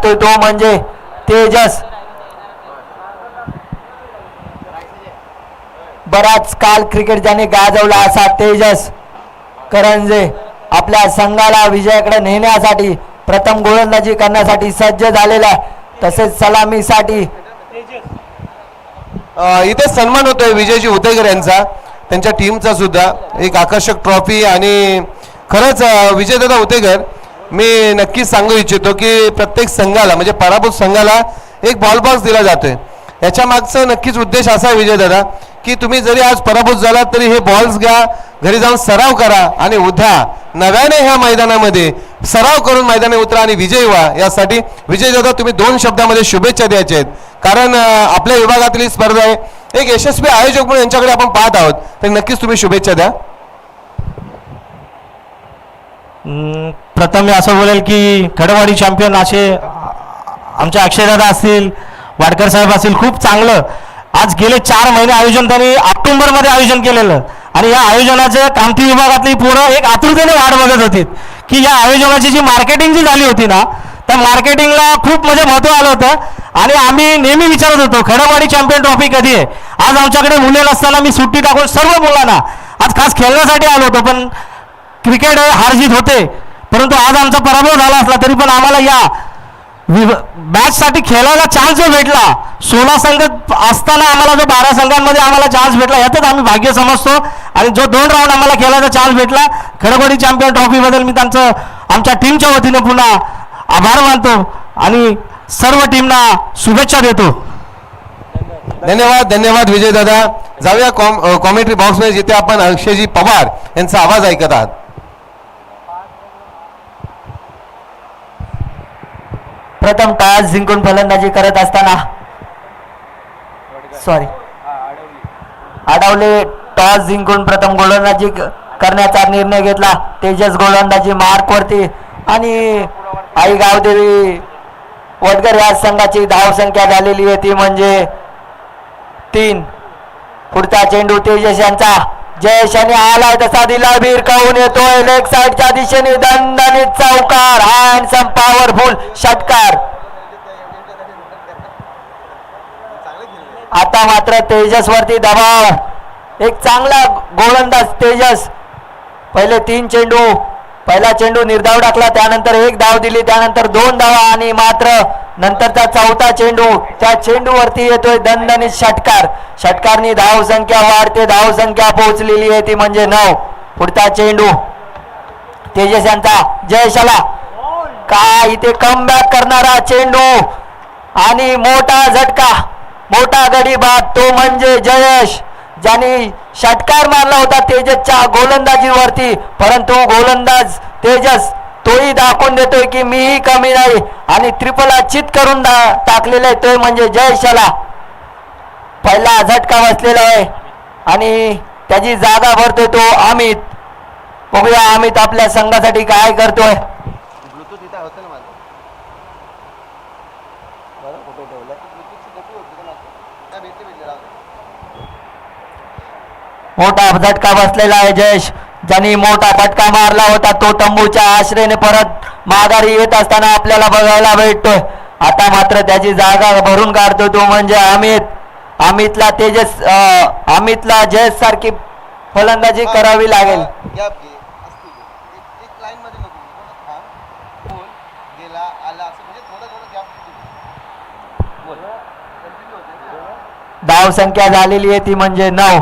लागतोय तो म्हणजे तेजस. बराच काल क्रिकेट ज्याने गाजवला असा तेजस करंजे आपल्या संघाला विजयाकडे नेण्यासाठी प्रथम गोलंदाजी करण्यासाठी सज्ज झालेला आहे. तसेच सलामीसाठी इथे सन्मान होतोय विजयजी उतेकर यांचा, त्यांच्या टीमचा सुद्धा एक आकर्षक ट्रॉफी. आणि खरंच विजयदादा उतेकर, मी नक्कीच सांगू इच्छितो की प्रत्येक संघाला म्हणजे पराभूत संघाला एक बॉल बॉक्स दिला जातोय. याच्या मागचं नक्कीच उद्देश असा आहे विजयदादा की तुम्ही जरी आज पराभूत झालात तरी हे बॉल्स घ्या, घरी जाऊन सराव करा आणि उद्या नव्याने ह्या मैदानामध्ये सराव करून मैदानात उतरा आणि विजयी व्हा. यासाठी विजयदादा तुम्ही 2 शब्दामध्ये शुभेच्छा द्यायच्या आहेत, कारण आपल्या विभागातली स्पर्धा आहे. एक यशस्वी आयोजक म्हणून यांच्याकडे आपण पाहत आहोत, तर नक्कीच तुम्ही शुभेच्छा द्या. प्रथम मी असं बोलेल की खडवाडी चॅम्पियन असे आमचे अक्षयदादा असतील, वाडकर साहेब असतील, खूप चांगलं आज गेले 4 महिने आयोजन त्यांनी ऑक्टोबरमध्ये आयोजन केलेलं आणि या आयोजनाचे कामठी विभागातली पोरं एक आतुरतेने वाट बघत होती की या आयोजनाची जी मार्केटिंग जी झाली होती ना, त्या मार्केटिंगला खूप म्हणजे महत्त्व आलं होतं. आणि आम्ही नेहमी विचारत होतो खडकवाडी चॅम्पियन ट्रॉफी कधी आहे. आज आमच्याकडे मुले नसताना मी सुट्टी टाकून सर्व मुलांना आज खास खेळण्यासाठी आलो होतो, पण क्रिकेट हारजीत होते, परंतु आज आमचा पराभव झाला असला तरी पण आम्हाला या मॅचसाठी खेळायला चान्स जो भेटला, 16 संघ असताना आम्हाला जो 12 संघांमध्ये आम्हाला चान्स भेटला, यातच आम्ही भाग्य समजतो. आणि जो 2 राऊंड आम्हाला खेळायचा चान्स भेटला, खडकवाडी चॅम्पियन ट्रॉफीबद्दल मी त्यांचं आमच्या टीमच्या वतीने पुन्हा आभार मानतो आणि सर्व टीमना शुभेच्छा देतो. धन्यवाद धन्यवाद विजयदादा. जाऊया कॉमेंट्री बॉक्समध्ये, जिथे आपण अक्षयजी पवार यांचा आवाज ऐकत आहात. प्रथम टॉस जिंकून फलंदाजी करत असताना आडवले टॉस जिंकून प्रथम गोलंदाजी करण्याचा निर्णय घेतला. तेजस गोलंदाजी मार्कवरती आणि आई गावदेवी वडगर या संघाची धावसंख्या झालेली आहे ती म्हणजे 3. पुढचा चेंडू तेजस यांचा, जयेश यांनी आलाय तसा दिला, भिरकावून येतोय लेग साईडच्या दिशेने, दणदणीत चौकार, हँडसम पॉवरफुल षटकार. आता मात्र तेजस वरती दबाव, एक चांगला गोलंदाज तेजस. पहिले 3 चेंडू, पहिला चेंडू निर्धाव टाकला, त्यानंतर 1 धाव दिली, त्यानंतर 2 धावा आणि मात्र नंतरचा 4था चेंडू, त्या चेंडूवरती येतोय दणदणीत षटकार. षटकारनी धावसंख्या वाढते, धावसंख्या पोहोचलेली आहे ती म्हणजे 9. पुढचा चेंडू तेजस यांचा, जयशाला काय इथे कमबॅक करणारा चेंडू आणि मोठा झटका, मोठा गडी बाद, तो म्हणजे जयेश ज्यांनी षटकार मारला होता तेजसच्या गोलंदाजीवरती, परंतु गोलंदाज तेजस तोही दाखवून देतोय की मीही कमी नाही आणि ट्रिपल चित करून टाकलेला आहे, तो म्हणजे जयशाला. पहिला झटका बसलेला आहे आणि त्याची जागा भरतोय तो अमित. बघूया अमित आपल्या संघासाठी काय करतोय. मोठा झटका बसलेला आहे जयेश, ज्यांनी मोठा फटका मारला होता तो तंबूच्या आश्रयाने परत माघारी येत असताना आपल्याला बघायला भेटतोय. आता मात्र त्याची जागा भरून काढतो तो म्हणजे अमित. अमितला जयेश सारखी फलंदाजी करावी लागेल. धाव संख्या झालेली आहे ती म्हणजे 9.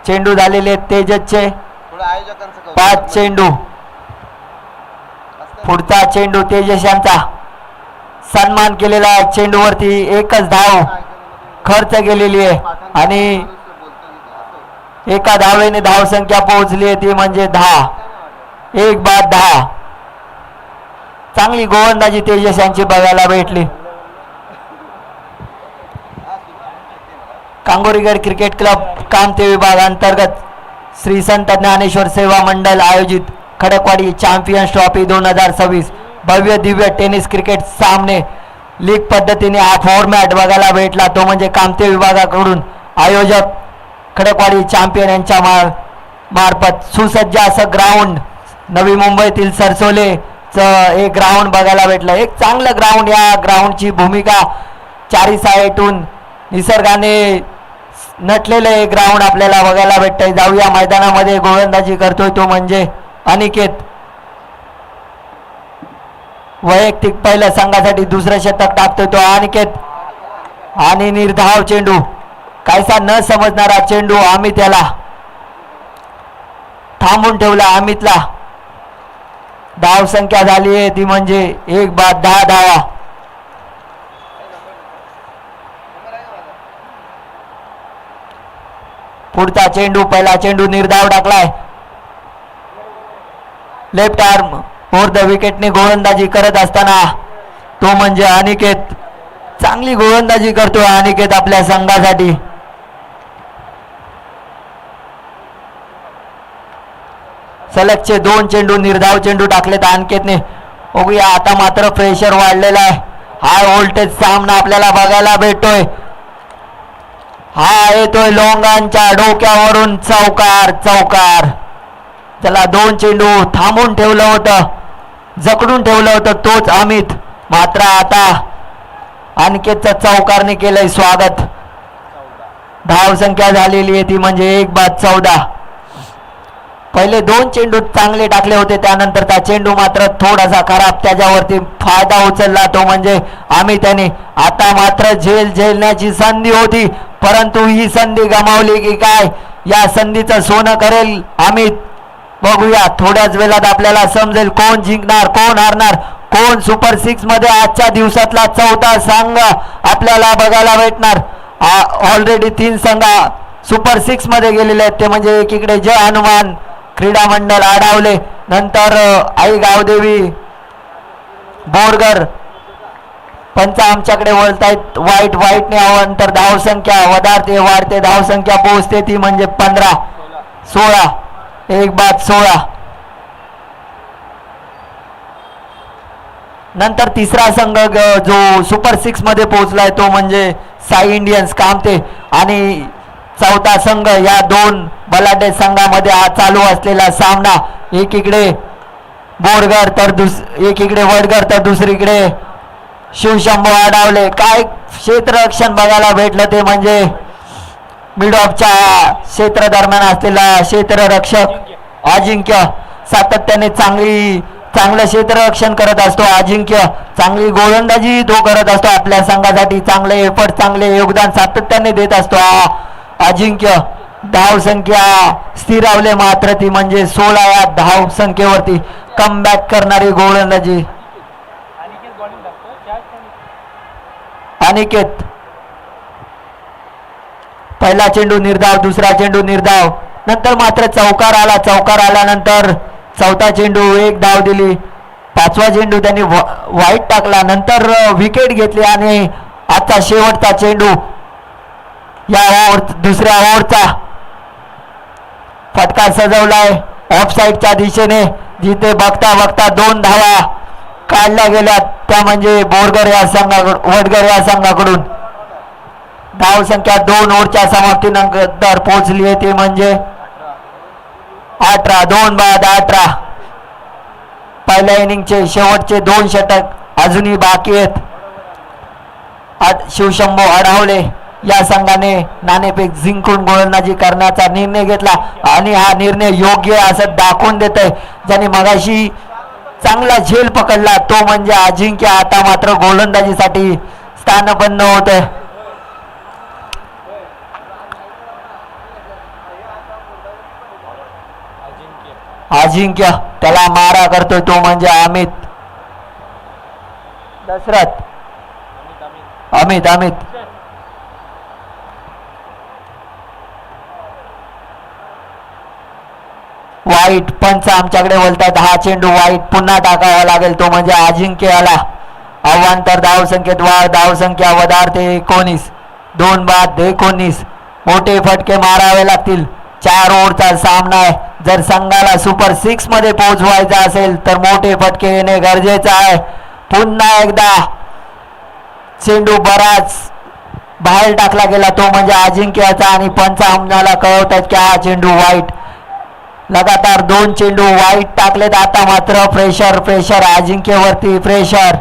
चेंडू झालेले आहेत तेजसचे 5 चेंडू. पुढचा चेंडू तेजस यांचा, सन्मान केलेला आहे चेंडूवरती, 1च धाव खर्च केलेली आहे आणि 1 धावेने धाव संख्या पोहोचली आहे ती म्हणजे 10. 1 बाद 10. चांगली गोलंदाजी तेजस यांची बघायला भेटली. कांगोरीगड क्रिकेट क्लब कामते विभागांतर्गत श्री संत ज्ञानेश्वर सेवा मंडळ आयोजित खडकवाडी चॅम्पियन्स ट्रॉफी 2026 भव्य दिव्य टेनिस क्रिकेट सामने लीग पद्धतीने हा फॉर्मॅट बघायला भेटला. तो म्हणजे कामते विभागाकडून आयोजक खडकवाडी चॅम्पियन यांच्या मार्फत सुसज्ज असं ग्राउंड नवी मुंबईतील सरसोले एक ग्राउंड बघायला भेटलं. एक चांगलं ग्राउंड. या ग्राउंडची भूमिका चारी साईडून निसर्गाने नटलेलं एक ग्राउंड आपल्याला बघायला भेटतंय. जाऊया मैदानामध्ये. गोलंदाजी करतोय तो म्हणजे अनिकेत. वैयक्तिक पहिल्या संघासाठी दुसरं शतक टाकतोय तो अनिकेत. आणि निर्धाव चेंडू. कायसा न समजणारा चेंडू. अमित याला थांबून ठेवला. अमितला धाव संख्या झाली आहे ती म्हणजे 1 बाद 10 धावा. पुढचा चेंडू. पहिला चेंडू निर्धाव टाकलाय. लेफ्ट आर्म ओव्हर द विकेटने गोलंदाजी करत असताना तो म्हणजे अनिकेत. चांगली गोलंदाजी करतोय अनिकेत आपल्या संघासाठी. सलगचे 2 चेंडू निर्धाव चेंडू टाकलेत अनिकेतने. बघूया आता मात्र प्रेशर वाढलेला आहे. हाय व्होल्टेज सामना आपल्याला बघायला भेटतोय. हा येतोय लोंगांच्या डोक्यावरून. चौकार चौकार. त्याला 2 चेंडू थांबून ठेवलं होतं, जकडून ठेवलं होतं तोच अमित. मात्र आता अनिकेतचं चौकारने केलंय स्वागत. धाव संख्या झालेली आहे ती म्हणजे 1 बाद 14. पहिले 2 चेंडू चांगले टाकले होते. त्यानंतरचा चेंडू मात्र थोडासा खराब. त्याच्यावरती फायदा उचलला तो म्हणजे अमित याने. आता मात्र झेलण्याची संधी होती परंतु ही संधी गमावली की काय. या संधीचं सोनं करेल अमित. बघूया थोड्याच वेळात आपल्याला समजेल कोण जिंकणार कोण हारणार. कोण सुपर 6 मध्ये आजच्या दिवसातला 4था संघ आपल्याला बघायला भेटणार. ऑलरेडी 3 संघ सुपर 6 मध्ये गेलेले आहेत. ते म्हणजे एकीकडे जय हनुमान क्रीडा मंडळ आडावले, नंतर आई गावदेवी बोरगर. पंच आमच्याकडे वळतायत. वाईटने नंतर धाव संख्या वाढते धाव संख्या पोहोचते ती म्हणजे 15 16. 1 बाद 16. नंतर तिसरा संघ जो सुपर 6 मध्ये पोहोचलाय तो म्हणजे साई इंडियन्स कामते. आणि 4था संघ या 2 बलाढ्य संघामध्ये हा चालू असलेला सामना. एकीकडे बोरगर तर एकीकडे वडगर तर दुसरीकडे शिवशंभू आडावले. काय क्षेत्ररक्षण बघायला भेटलं ते म्हणजे मिड ऑफच्या क्षेत्र दरम्यान असलेला क्षेत्ररक्षक अजिंक्य. सातत्याने चांगलं क्षेत्ररक्षण करत असतो अजिंक्य. चांगली गोलंदाजी तो करत असतो आपल्या संघासाठी. चांगले एफर्ट चांगले योगदान सातत्याने देत असतो अजिंक्य. धाव संख्या स्थिरावले मात्र ती म्हणजे 16 या धाव संख्येवरती कमबॅक करणारी गोलंदाजी अनिकेत. पहिला चेंडू निर्धाव, दुसरा चेंडू निर्धाव, नंतर मात्र चौकार आला. चौकार आल्यानंतर 4था चेंडू 1 धाव दिली. 5वा चेंडू त्यांनी वाईट टाकला, नंतर विकेट घेतली. आणि आजचा शेवटचा चेंडू या दुसऱ्या ओव्हरचा फटका सजवलाय ऑफ साईडच्या दिशेने. जिथे बघता 2 धावा काढल्या गेल्या त्या म्हणजे वडगर या संघाकडून. धाव संख्या 2 ओव्हरच्या समाप्तीनंतर पोहोचली आहे ती म्हणजे 18. 2 बाद 18. पहिल्या इनिंगचे शेवटचे 2 षटक अजूनही बाकी आहेत. शिवशंभू आढावले या संघाने नाणेफेक जिंकून गोलंदाजी करण्याचा निर्णय घेतला आणि हा निर्णय योग्य असं दाखवून देत आहे. ज्याने मगाशी चांगला झेल पकडला तो म्हणजे अजिंक्य. आता मात्र गोलंदाजीसाठी स्थानपन्न होत आहे. अजिंक्य त्याला मारा करतोय तो म्हणजे अमित. वाईट. पंच आमच्याकडे बोलतात हा चेंडू वाईट पुन्हा टाकावा लागेल तो म्हणजे अजिंक्याला. आव्हान तर धाव संख्येत वाढ. धाव संख्या वधारते 19. 2 बाद 19. मोठे फटके मारावे लागतील. 4 ओव्हरचा सामना आहे. जर संघाला सुपर 6 मध्ये पोहोचवायचा असेल तर मोठे फटके येणे गरजेचं आहे. पुन्हा एकदा चेंडू बराच बाहेर टाकला गेला तो म्हणजे अजिंक्याचा. आणि पंच आम्हाला कळवतात की हा चेंडू वाईट. लगातार 2 चेंडू वाईट टाकलेत. आता मात्र प्रेशर अजिंक्यवरती प्रेशर,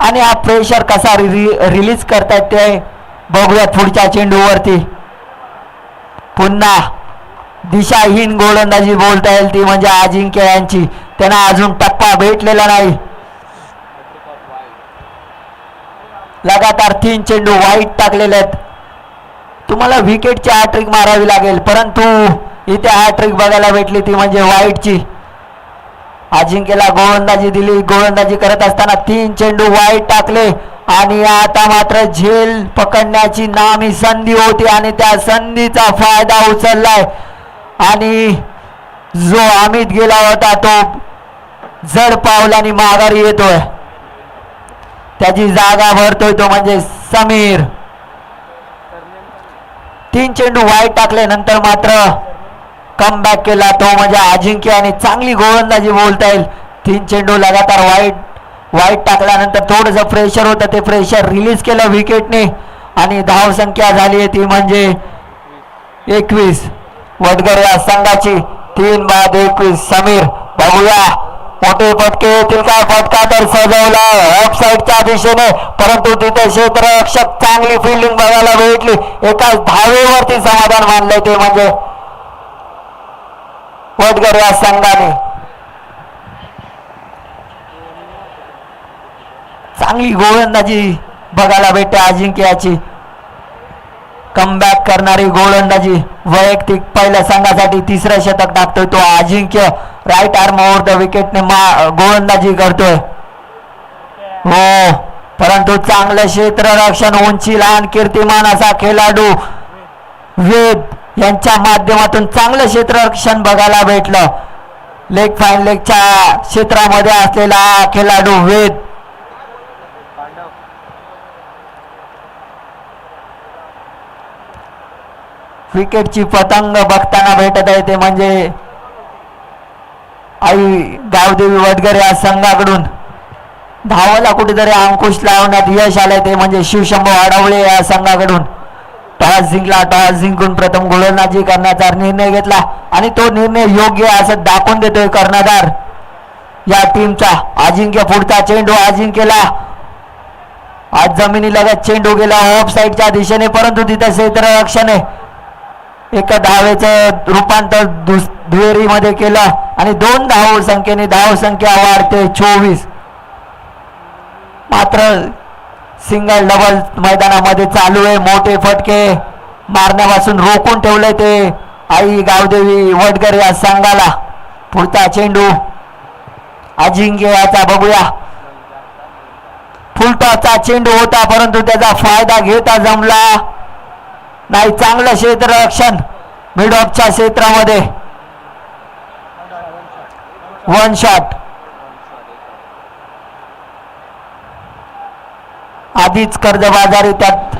आणि हा प्रेशर कसा रिलीज करतायत ते बघूयात पुढच्या चेंडूवरती. पुन्हा दिशाहीन गोलंदाजी बोलता येईल ती म्हणजे अजिंक्य यांची. त्यांना अजून टप्पा भेटलेला नाही. लगातार 3 चेंडू वाईट टाकलेले आहेत. तुम्हाला विकेटची हॅट्रिक मारावी लागेल, परंतु इथे हॅट्रिक बघायला भेटली ती म्हणजे वाईटची. अजिंक्यला गोलंदाजी दिली. गोलंदाजी करत असताना 3 चेंडू वाईट टाकले आणि आता मात्र झेल पकडण्याची नामी संधी होती आणि त्या संधीचा फायदा उचललाय आणि जो अमित गेला होता तो जड पावलाने माघारी येतोय. त्याची जागा भरतोय तो म्हणजे समीर. 3 चेंडू वाईट टाकले नंतर मात्र कमबॅक केला तो म्हणजे अजिंक्य आणि चांगली गोलंदाजी बोलता येईल. 3 चेंडू लगातार वाईट टाकल्यानंतर थोडंसं प्रेशर होतं, ते प्रेशर रिलीज केलं विकेटने आणि धाव संख्या झाली आहे ती म्हणजे 21. वडगर या संघाची 3 बाद 21. समीर बघूया मोठे फटके येतील काय. फटका तर सजवला ऑफ साईडच्या दिशेने, परंतु तिथे क्षेत्ररक्षक चांगली फिल्डिंग बघायला भेटली. एकाच धावेवरती समाधान मानले ते म्हणजे वडगर या संघाने. चांगली गोलंदाजी बघायला भेटते अजिंक्याची. कमबॅक करणारी गोलंदाजी. वैयक्तिक पहिल्या संघासाठी 3रं शतक टाकतोय तो अजिंक्य. राईट आर्म ओव्हर द विकेटने गोलंदाजी करतोय. हो, परंतु चांगलं क्षेत्ररक्षण, उंची लहान कीर्तिमान असा खेळाडू वेद यांच्या माध्यमातून चांगलं क्षेत्ररक्षण बघायला भेटलं. लेग फाईन लेगच्या क्षेत्रामध्ये असलेला खेळाडू वेद. विकेटची पतंग बघताना भेटत आहे ते म्हणजे आई गावदेवी वडगर या संघाकडून. धावाला कुठेतरी अंकुश लावण्यात यश आलंय ते म्हणजे शिवशंभू आडवळे या संघाकडून. टॉस जिंकून प्रथम गोलंदाजी करण्याचा निर्णय घेतला आणि तो निर्णय योग्य असं दाखवून देतोय कर्णधार या टीमचा. अजिंक्य पुढचा चेंडू. अजिंक्यला आज जमिनीलगत चेंडू गेला ऑफ साईडच्या दिशेने, परंतु तिथे क्षेत्ररक्षण आहे. एका धावेचं रूपांतर दुहेरीमध्ये केलं आणि 2 धाव संख्येने धाव संख्या वाढते 24. मात्र सिंगल डबल मैदानामध्ये चालू आहे. मोठे फटके मारण्यापासून रोखून ठेवले ते आई गावदेवी वडगर या संघाला. पुढचा चेंडू अजिंक्य याचा बघूया. फुलटॉसचा चेंडू होता परंतु त्याचा फायदा घेता जमला नाही. चांगलं क्षेत्ररक्षण मिड ऑफच्या क्षेत्रामध्ये. 1 शॉट. आधीच कर्जबाजारी त्यात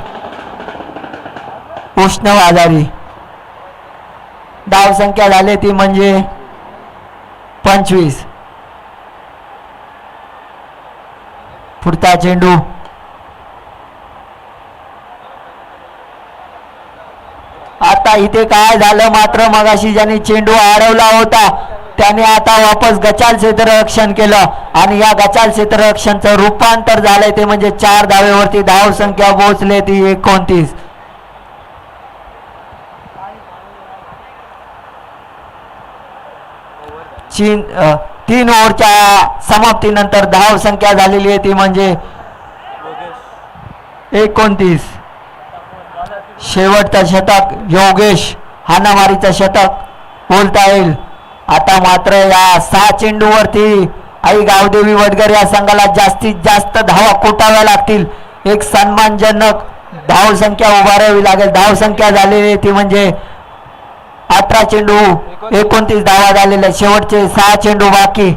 उष्ण बाजारी. धाव संख्या झाली ती म्हणजे 25. पुढचा चेंडू आता इथे काय झालं मात्र मगाशी ज्यांनी चेंडू अडवला होता त्याने आता वापस गचाल क्षेत्ररक्षण केलं आणि या गचाल क्षेत्ररक्षणचं रूपांतर झालंय ते म्हणजे 4 धावेवरती धाव संख्या पोहोचले ती 29. तीन ओव्हरच्या समाप्तीनंतर धाव संख्या झालेली आहे ती म्हणजे 29. शेवटचं शतक योगेश हाणामारीचं शतक बोलता येईल. आता मात्र या 6 चेंडूवरती आई गावदेवी वडगर या संघाला जास्तीत जास्त धावा कोटाव्या लागतील. एक सन्मानजनक धाव संख्या उभारावी लागेल. धाव संख्या झालेली ती म्हणजे 18 चेंडू 29 धावा झालेल्या. शेवटचे 6 चेंडू बाकी.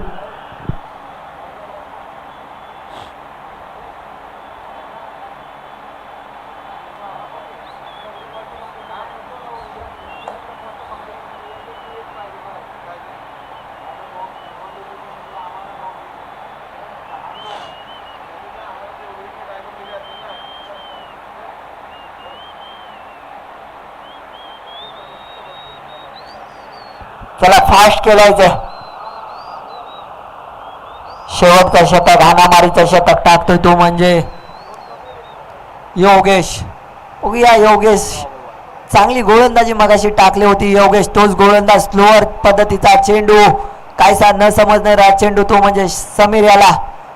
चला फास्ट केलायचं. शेवटचं शतक, हाणामारीचं शतक टाकतोय तो म्हणजे योगेश. बघूया योगेश, चांगली गोलंदाजी मगाशी टाकली होती योगेश. तोच गोलंदाज स्लोअर पद्धतीचा चेंडू, कायसा न समजणारा चेंडू तो म्हणजे समीर याला,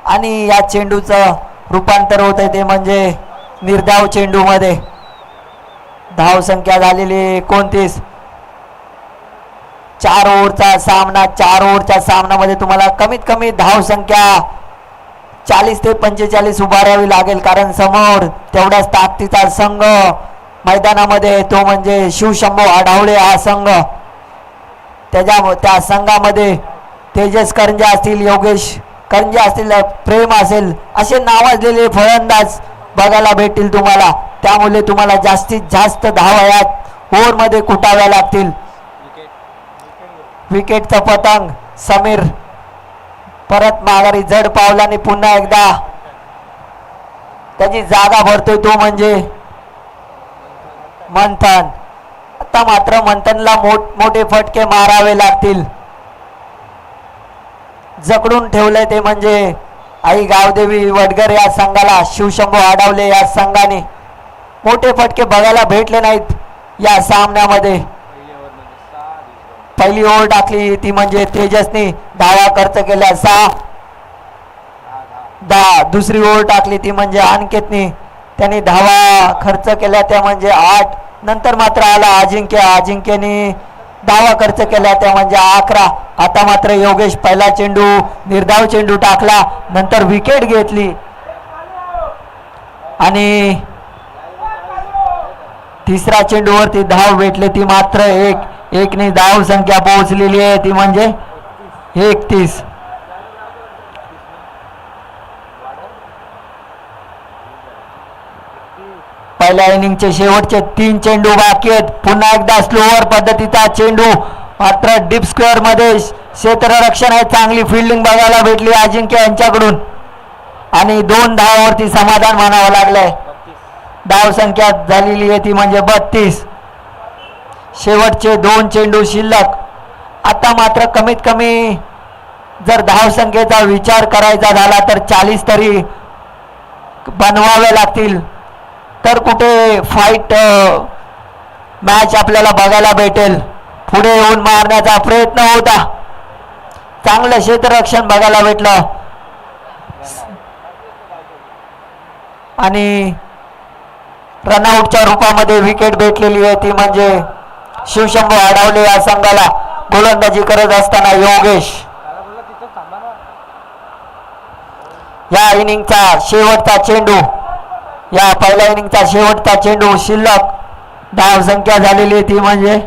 आणि या चेंडूचं रूपांतर होत आहे ते म्हणजे निर्धाव चेंडू मध्ये. धाव संख्या झालेली 29. 4 ओव्हरचा सामना. 4 ओव्हरच्या सामन्यामध्ये तुम्हाला कमीत कमी धाव संख्या 40 ते 45 उभारावी लागेल, कारण समोर तेवढ्याच ताकदीचा संघ मैदानामध्ये, तो म्हणजे शिवशंभू आढावळे हा संघ. त्या संघामध्ये तेजस करंजे असतील, योगेश करंजे असतील, प्रेम असेल, असे नावाजलेले फलंदाज बघायला भेटतील तुम्हाला. त्यामुळे तुम्हाला जास्तीत जास्त धावा या ओव्हरमध्ये कुटाव्या लागतील. विकेटचं पतंग समीर परत माघारी जड पावलाने पुन्हा एकदा त्याची जागा भरतोय तो म्हणजे मंथन. आता मात्र मंथनला मोठे फटके मारावे लागतील. जकडून ठेवलंय ते म्हणजे आई गावदेवी वडगर या संघाला. शिवशंभू आढावले या संघाने मोठे फटके बघायला भेटले नाहीत या सामन्यामध्ये. पहिली ओव्हर टाकली ती म्हणजे तेजसने धावा खर्च केल्या 6. 10. दुसरी ओव्हर टाकली ती म्हणजे अनिकेतने, त्यांनी धावा खर्च केल्या त्या म्हणजे 8. नंतर मात्र आला अजिंक्य, अजिंक्यने धावा खर्च केल्या त्या म्हणजे 11. आता मात्र योगेश पहिला चेंडू निर्धाव चेंडू टाकला, नंतर विकेट घेतली आणि तिसऱ्या चेंडूवरती धाव भेटली ती मात्र 1 ने धाव संख्या पोहोचलेली आहे ती म्हणजे 31. पहिल्या इनिंगचे शेवटचे 3 चेंडू बाकी आहेत. पुन्हा एकदा स्लोअर पद्धतीचा चेंडू, मात्र डीप स्क्वेअर मध्ये क्षेत्ररक्षण आहे. चांगली फिल्डिंग बघायला भेटली अजिंक्य यांच्याकडून आणि 2 धावावरती समाधान मानावं लागलंय. धाव संख्या झालेली आहे ती म्हणजे 32. शेवटचे 2 चेंडू शिल्लक. आता मात्र कमीत कमी जर धाव संख्येचा विचार करायचा झाला तर 40 तरी बनवावे लागतील, तर कुठे फाईट मॅच आपल्याला बघायला भेटेल. पुढे येऊन मारण्याचा प्रयत्न होता, चांगलं क्षेत्ररक्षण बघायला भेटलं आणि रनआउटच्या रूपामध्ये विकेट भेटलेली आहे ती म्हणजे शिवशंभू आढावले या संघाला. गोलंदाजी करत असताना योगेश. या इनिंगचा शेवटचा चेंडू, या पहिल्या इनिंगचा शेवटचा चेंडू शिल्लक. धाव संख्या झालेली ती म्हणजे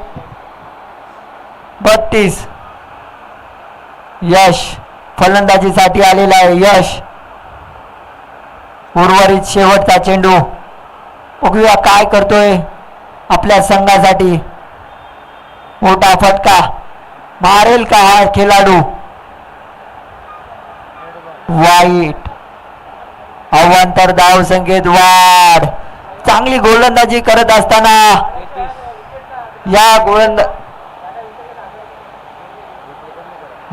32. यश फलंदाजीसाठी आलेला आहे. यश उर्वरित शेवटचा चेंडू. बघूया काय करतोय आपल्या संघासाठी. मोठा फटका मारेल का हा खेळाडू. वाईट. अवांतर धाव संख्येत वाढ. चांगली गोलंदाजी करत असताना या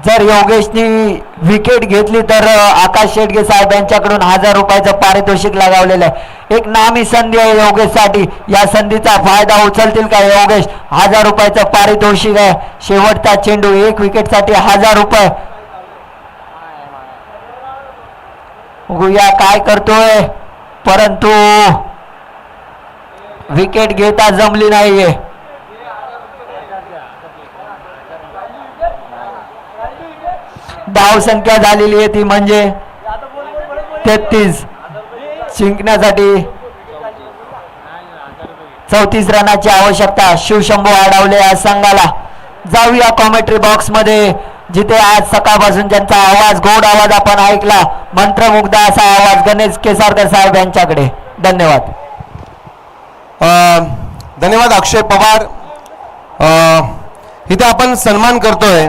जर योगेशनी विकेट घेतली तर आकाश शेटगे साहेब यांच्याकडून 1000 रुपयाचं पारितोषिक लगावलेलं आहे. एक नामी संधी आहे योगेशसाठी. या संधीचा फायदा उचलतील का योगेश. 1000 रुपयाचं पारितोषिक आहे. शेवटचा चेंडू 1 विकेटसाठी 1000 रुपये. बघूया काय करतोय, परंतु विकेट घेता जमली नाहीये. धाव संख्या झालेली आहे ती म्हणजे 33. जिंकण्यासाठी 34 रनाची आवश्यकता शिवशंभू आढावले या संघाला. जाऊया कॉमेंट्री बॉक्स मध्ये, जिथे आज सकाळपासून ज्यांचा आवाज, गोड आवाज आपण ऐकला, मंत्रमुग्ध असा आवाज गणेश केसारकर साहेब यांच्याकडे. धन्यवाद. धन्यवाद अक्षय पवार. इथे आपण सन्मान करतोय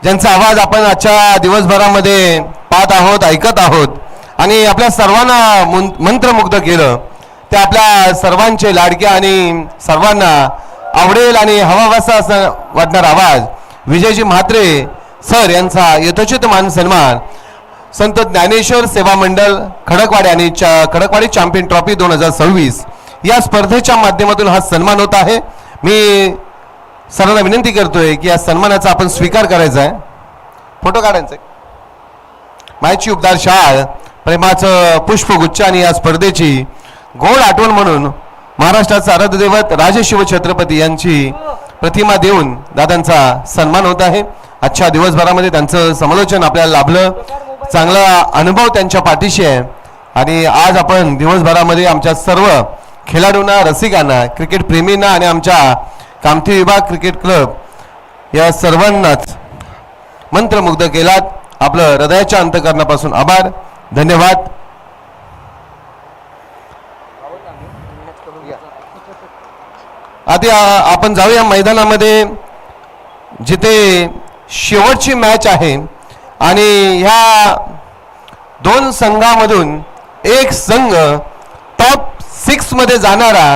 ज्यांचा आवाज आपण आजच्या दिवसभरामध्ये पाहत आहोत, ऐकत आहोत आणि आपल्या सर्वांना मंत्रमुग्ध केलं. ते आपल्या सर्वांचे लाडके आणि सर्वांना आवडेल आणि हवावासा असं वाटणार आवाज विजयजी म्हात्रे सर यांचा यथोचित मान सन्मान संत ज्ञानेश्वर सेवा मंडळ खडकवाडी आणि खडकवाडी चॅम्पियन ट्रॉफी 2026 या स्पर्धेच्या माध्यमातून हा सन्मान होत आहे. मी सर्वांना विनंती करतोय की या सन्मानाचा आपण स्वीकार करायचा आहे. फोटो काढायचा आहे. मायची उपदार शाळ प्रेमाचं पुष्पगुच्छ आणि या स्पर्धेची गोड आठवण म्हणून महाराष्ट्राचा आराध्य दैवत राजे शिव छत्रपती यांची प्रतिमा देऊन दादांचा सन्मान होत आहे. आजच्या दिवसभरामध्ये त्यांचं समालोचन आपल्याला लाभलं. चांगला अनुभव त्यांच्या पाठीशी आहे आणि आज आपण दिवसभरामध्ये आमच्या सर्व खेळाडूंना रसिकांना क्रिकेट प्रेमींना आणि आमच्या कामठी विभाग क्रिकेट क्लब या सर्वांनाच मंत्रमुग्ध केलात. आपलं हृदयाच्या अंतकरणापासून आभार. धन्यवाद. आता आपण जाऊया मैदानामध्ये जिथे शेवटची मॅच आहे आणि ह्या दोन संघामधून एक संघ टॉप 6 मध्ये जाणारा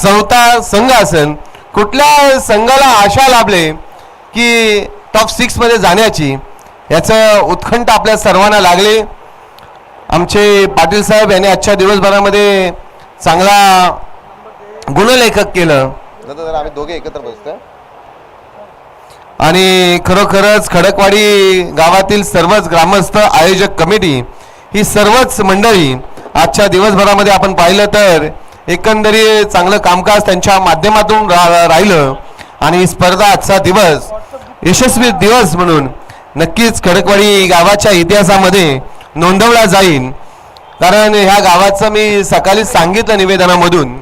चौथा संघ असेल. कुठल्या संघाला आशा लाभले की टॉप 6 मध्ये जाण्याची याचं उत्कंठ आपल्या सर्वांना लागले. आमचे पाटील साहेब यांनी आजच्या दिवसभरामध्ये चांगला गुणलेखक केलं. आम्ही दोघे एकत्र बसतो आणि खरोखरच खडकवाडी गावातील सर्वच ग्रामस्थ आयोजक कमिटी ही सर्वच मंडळी आजच्या दिवसभरामध्ये आपण पाहिलं तर एकंदरीत चांगलं कामकाज त्यांच्या माध्यमातून राहिलं आणि स्पर्धा आजचा दिवस यशस्वी दिवस म्हणून नक्कीच खडकवाडी गावाच्या इतिहासामध्ये नोंदवला जाईल. कारण ह्या गावाचं मी सकाळी सांगितलं निवेदनामधून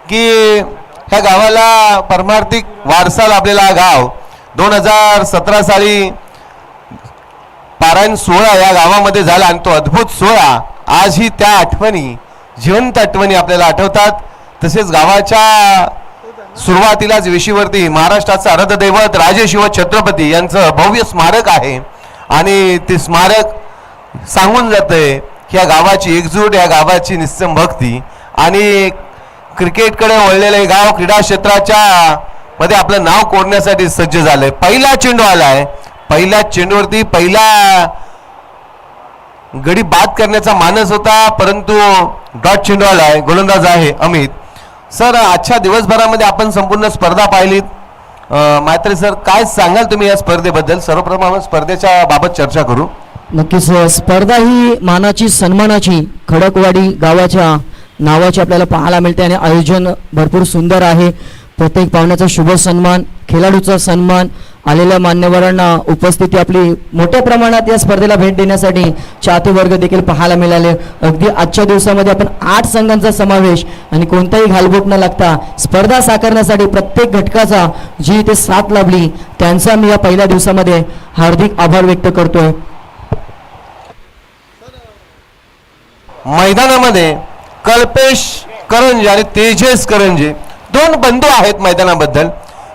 की ह्या गावाला परमार्थिक वारसा लाभलेला गाव 2017 साली पारायण सोहळा या गावामध्ये झाला आणि तो अद्भुत सोहळा आजही त्या आठवणी जिवंत आठवणी आपल्याला आठवतात. तसेच गावाच्या सुरुवातीलाच वेशीवरती महाराष्ट्राचा आराध्य दैवत राजे शिव छत्रपती यांचं भव्य स्मारक आहे आणि ते स्मारक सांगून जातंय की या गावाची एकजूट, या गावाची निस्सम भक्ती आणि क्रिकेटकडे वळलेले गाव क्रीडा क्षेत्राच्या मध्ये आपलं नाव कोरण्यासाठी सज्ज झालंय. पहिला चेंडू आलाय. पहिल्या चेंडूवरती पहिला गडी बाद करण्याचा मानस होता परंतु डॉट चेंडू आलाय. गोलंदाज आहे अमित. सर आजच्या दिवसभरामध्ये आपण संपूर्ण स्पर्धा पाहिलीत. मात्रे सर काय सांगाल तुम्ही या स्पर्धेबद्दल? सर्वप्रथम आपण स्पर्धेच्या बाबत चर्चा करू. नक्कीच स्पर्धा ही मानाची सन्मानाची खडकवाडी गावाच्या नावाची आपल्याला पाहायला मिळते आणि आयोजन भरपूर सुंदर आहे. प्रत्येक पाहुण्याचा शुभ सन्मान, खेळाडूचा सन्मान, आलेल्या मान्यवरांना उपस्थिती आपली मोठ्या प्रमाणात या स्पर्धेला भेट देण्यासाठी चाहते वर्ग देखील पाहायला मिळाले. अगदी आजच्या दिवसामध्ये आपण 8 संघांचा समावेश आणि कोणताही घालबोट न लागता स्पर्धा साकारण्यासाठी प्रत्येक घटकाचा जी इथे साथ लाभली त्यांचा मी या पहिल्या दिवसामध्ये हार्दिक आभार व्यक्त करतोय. मैदानामध्ये कल्पेश करंजे आणि तेजस करंजे दोन बंधू आहेत मैदानाबद्दल.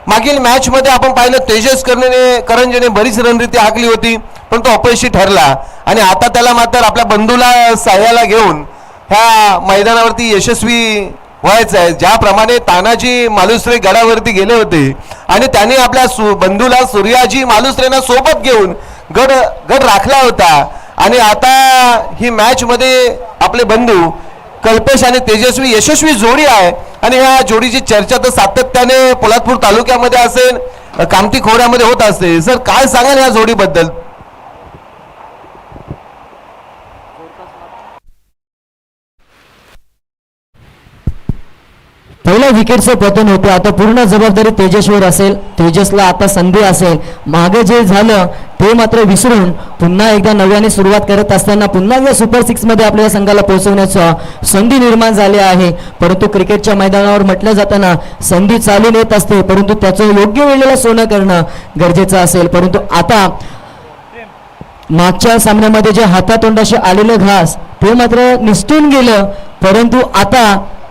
मागील मॅच मध्ये आपण पाहिलं तेजस करंजेने बरीच रणनीती हाकली होती पण तो अपयशी ठरला आणि आता त्याला मात्र आपल्या बंधूला साह्याला घेऊन ह्या मैदानावरती यशस्वी व्हायचं आहे. ज्याप्रमाणे तानाजी मालुसरे गडावरती गेले होते आणि त्यांनी आपल्या बंधूला सूर्याजी मालुसरेंना सोबत घेऊन गड राखला होता आणि आता ही मॅच मध्ये आपले बंधू कल्पेश आणि तेजस्वी यशस्वी जोडी आहे आणि ह्या जोडीची चर्चा तर सातत्याने पोलादपूर तालुक्यामध्ये असेल, कामठी खोऱ्यामध्ये होत असते. सर काय सांगाल या जोडीबद्दल? पहिल्या विकेटचं पतन होते. आता पूर्ण जबाबदारी तेजसवर असेल. तेजसला आता संधी असेल. मागे जे झालं ते मात्र विसरून पुन्हा एकदा नव्याने सुरुवात करत असताना पुन्हा एकदा सुपर 6 मध्ये आपल्या संघाला पोहोचवण्याचा संधी निर्माण झाली आहे. परंतु क्रिकेटच्या मैदानावर म्हटलं जाताना संधी चालून येत असते परंतु त्याचं योग्य वेळेला सोनं करणं गरजेचं असेल. परंतु आता मागच्या सामन्यामध्ये जे हातातोंडाशी आलेलं घास ते मात्र निसटून गेलं परंतु आता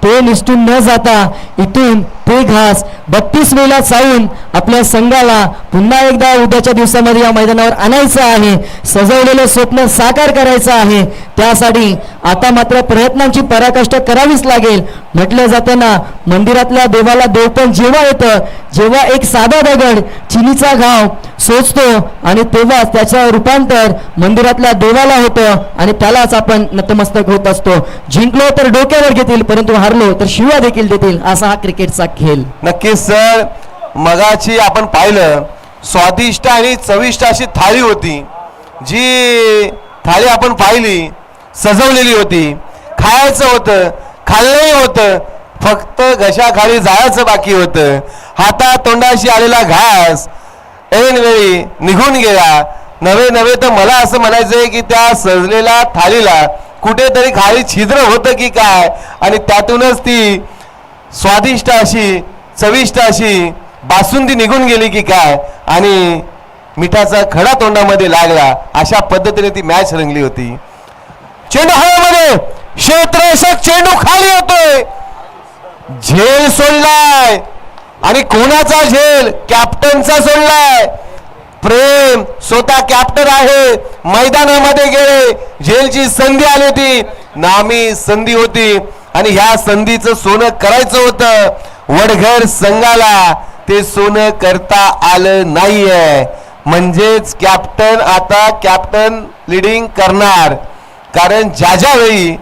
ते निसटून न जाता इथून ते घास 32 वेळा चावून आपल्या संघाला पुन्हा एकदा उद्याच्या दिवसामध्ये या मैदानावर आणायचं आहे. सजवलेलं स्वप्न साकार करायचं आहे. त्यासाठी आता मात्र प्रयत्नांची पराकाष्ठा करावीच लागेल. म्हटलं जातं ना, मंदिरातल्या देवाला देव पण जेव्हा येतं, जेव्हा एक साधा दगड चिनीचा घाव सोचतो आणि तेव्हाच त्याचं रूपांतर मंदिरातल्या देवाला होतं आणि त्यालाच आपण नतमस्तक होत असतो. जिंकलो तर डोक्यावर घेतील, परंतु हारलो तर शिव्या देखील देतील. असा हा क्रिकेटचा खेळ. नक्कीच सर, मगाची आपण पाहिलं स्वादिष्ट आणि चविष्ट अशी थाळी होती. जी थाळी आपण पाहिली सजवलेली होती, खायचं होतं, खाल्लंही होतं, फक्त घशाखाली जायचं बाकी होतं. हाता तोंडाशी आलेला घास ऐनवेळी निघून गेला. नवे तर मला असं म्हणायचंय की त्या सजलेल्या थाळीला कुठेतरी खाली छिद्र होतं की काय, आणि त्यातूनच ती स्वादिष्ट अशी चविष्ट अशी बासुंदी निघून गेली की काय, आणि मिठाचा खडा तोंडामध्ये लागला. अशा पद्धतीने ती मॅच रंगली होती. चेंडू हवेमध्ये, क्षेत्ररक्षक चेंडू खाली होतोय, झेल सोडलाय, आणि कोणाचा झेल? कॅप्टनचा सोडलाय. प्रेम स्वतः कॅप्टन आहे, मैदानामध्ये गेले, झेलची संधी आली होती, नामी संधी होती, आणि ह्या संधीचं सोनं करायचं होतं. वडघर संघाला ते सोनं करता आलं नाहीये. म्हणजेच कॅप्टन आता कॅप्टन लिडिंग करणार. कारण ज्या वेळी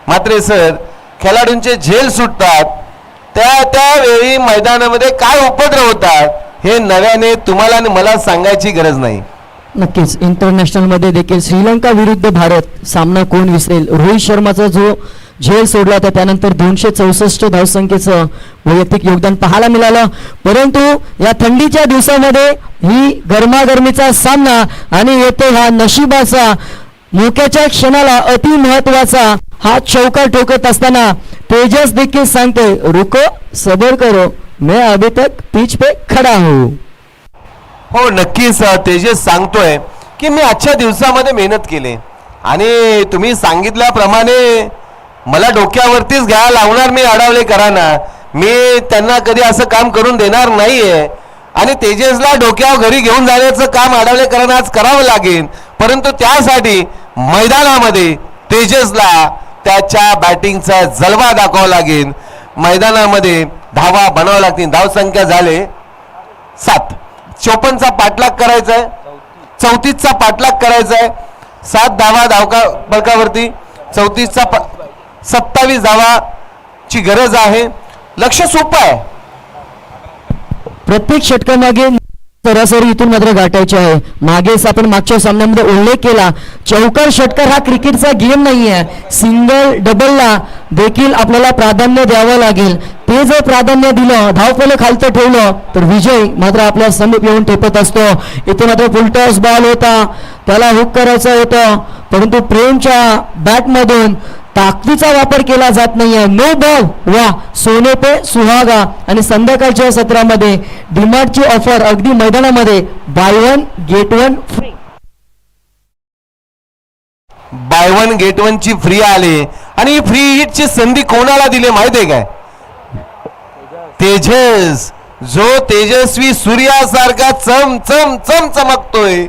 मात्र सर खेळाडूंचे झेल सुटतात त्यावेळी मैदानामध्ये काय उपद्रव होतात हे नव्याने तुम्हाला आणि मला सांगायची गरज नाही. नक्कीच इंटरनॅशनल मध्ये देखील श्रीलंका विरुद्ध भारत सामना कोण विसरेल. रोहित शर्माचा जो झेल सोडला होता त्यानंतर 264 धावसंख्येचं वैयक्तिक योगदान पाहायला मिळालं. परंतु या थंडीच्या दिवसामध्ये ही गरमागरमीचा सामना आणि येतो हा नशिबाचा मोक्याच्या क्षणाला अति महत्वाचा हा चौका ठोकत असताना तेजस देखील सांगते, रुको सबर करो, मैं अभी तक पिच पे खडा हूं. हो नक्कीच तेजस सांगतोय की मी आजच्या दिवसामध्ये मेहनत केली, आणि तुम्ही सांगितल्याप्रमाणे मला डोक्यावरतीच घ्यायला लावणार मी आडावलेकरांना. मी त्यांना कधी असं काम करून देणार नाहीये, आणि तेजसला डोक्यावर घरी घेऊन जाण्याचं काम आडावलेकरांना आज करावं लागेल. परंतु त्यासाठी मैदानामध्ये तेजसला त्याच्या बॅटिंगचा जलवा दाखवावा लागेल. मैदानामध्ये धावा बनावा लागतील. धावसंख्या झाले 7. 54चा पाठलाग करायचा आहे, 34चा पाठलाग करायचा आहे. 7 धावा धावका फलकावरती, 27 धावाची गरज आहे. लक्ष सोपं आहे. प्रत्येक षटकामागे सरासरी इथून मात्र गाठायचे आहे. मागेच आपण मागच्या सामन्यामध्ये उल्लेख केला, चौकार षटकार हा क्रिकेटचा गेम नाही आहे. सिंगल डबलला देखील आपल्याला प्राधान्य द्यावं लागेल. ते जर प्राधान्य दिलं, धावफलक खालतं ठेवलं तर विजय मात्र आपल्या समीप येऊन ठेपत असतो. इथे मात्र फुलटॉस बॉल होता, त्याला हुक करायचं होतं, परंतु प्रेमच्या बॅटमधून ताकदीचा वापर केला जात नाहीये. नो बॉल, वा सोने पे सुहागा. आणि संध्याकाळच्या सत्रामध्ये डीमार्टची ऑफर अगदी मैदानामध्ये buy 1 get 1 free. Buy 1 get 1 ची फ्री आले, आणि फ्री हिटची संधी कोणाला दिली माहितीये काय? तेजस, जो तेजस्वी सूर्यासारखा चम चम चम चमकतोय,